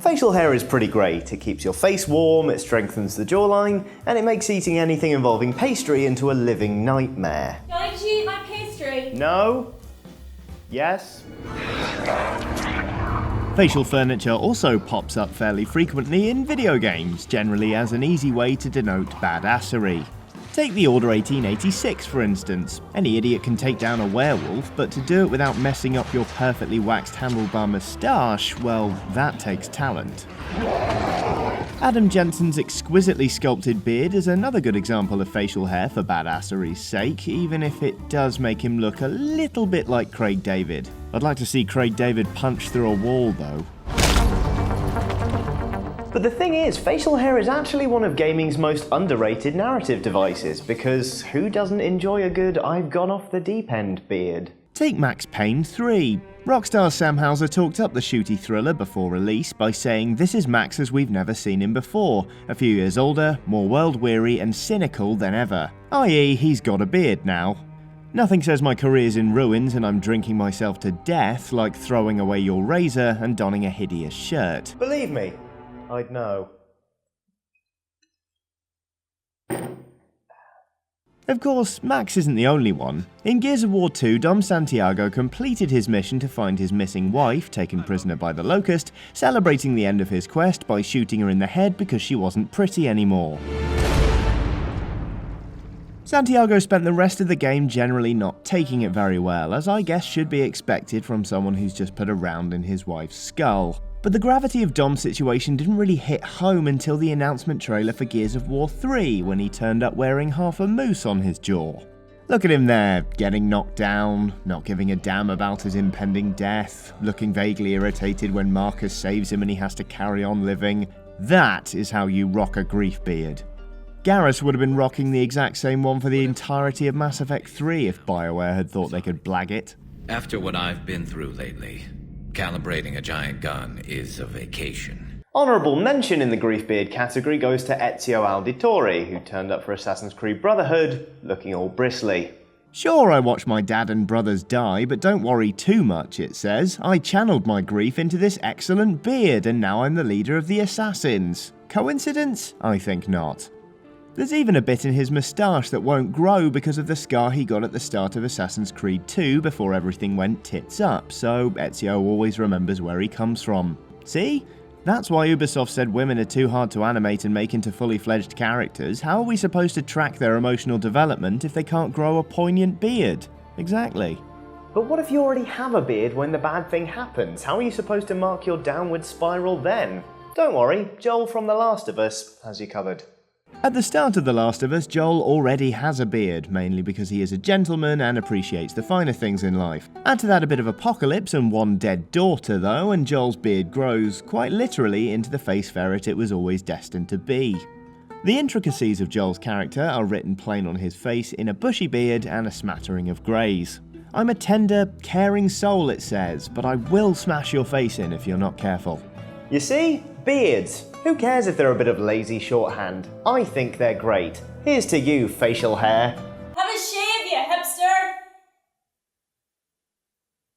Facial hair is pretty great. It keeps your face warm, it strengthens the jawline, and it makes eating anything involving pastry into a living nightmare. Don't you eat my pastry? No? Yes? Facial furniture also pops up fairly frequently in video games, generally as an easy way to denote badassery. Take the Order 1886 for instance. Any idiot can take down a werewolf, but to do it without messing up your perfectly waxed handlebar moustache, well, that takes talent. Adam Jensen's exquisitely sculpted beard is another good example of facial hair for badassery's sake, even if it does make him look a little bit like Craig David. I'd like to see Craig David punch through a wall though. But the thing is, facial hair is actually one of gaming's most underrated narrative devices, because who doesn't enjoy a good I've gone off the deep end beard? Take Max Payne 3. Rockstar Sam Houser talked up the shooty thriller before release by saying this is Max as we've never seen him before, a few years older, more world-weary and cynical than ever, i.e. he's got a beard now. Nothing says my career's in ruins and I'm drinking myself to death like throwing away your razor and donning a hideous shirt. Believe me, I'd know. Of course, Max isn't the only one. In Gears of War 2, Dom Santiago completed his mission to find his missing wife, taken prisoner by the Locust, celebrating the end of his quest by shooting her in the head because she wasn't pretty anymore. Santiago spent the rest of the game generally not taking it very well, as I guess should be expected from someone who's just put a round in his wife's skull. But the gravity of Dom's situation didn't really hit home until the announcement trailer for Gears of War 3, when he turned up wearing half a moose on his jaw. Look at him there, getting knocked down, not giving a damn about his impending death, looking vaguely irritated when Marcus saves him and he has to carry on living. That is how you rock a grief beard. Garrus would have been rocking the exact same one for the entirety of Mass Effect 3 if BioWare had thought they could blag it. After what I've been through lately, calibrating a giant gun is a vacation. Honourable mention in the grief beard category goes to Ezio Auditore, who turned up for Assassin's Creed Brotherhood, looking all bristly. Sure, I watched my dad and brothers die, but don't worry too much, it says. I channeled my grief into this excellent beard, and now I'm the leader of the Assassins. Coincidence? I think not. There's even a bit in his moustache that won't grow because of the scar he got at the start of Assassin's Creed 2 before everything went tits up, so Ezio always remembers where he comes from. See? That's why Ubisoft said women are too hard to animate and make into fully fledged characters. How are we supposed to track their emotional development if they can't grow a poignant beard? Exactly. But what if you already have a beard when the bad thing happens? How are you supposed to mark your downward spiral then? Don't worry, Joel from The Last of Us has you covered. At the start of The Last of Us, Joel already has a beard, mainly because he is a gentleman and appreciates the finer things in life. Add to that a bit of apocalypse and one dead daughter though, and Joel's beard grows, quite literally, into the face ferret it was always destined to be. The intricacies of Joel's character are written plain on his face in a bushy beard and a smattering of greys. I'm a tender, caring soul, it says, but I will smash your face in if you're not careful. You see? Beards. Who cares if they're a bit of lazy shorthand? I think they're great. Here's to you, facial hair.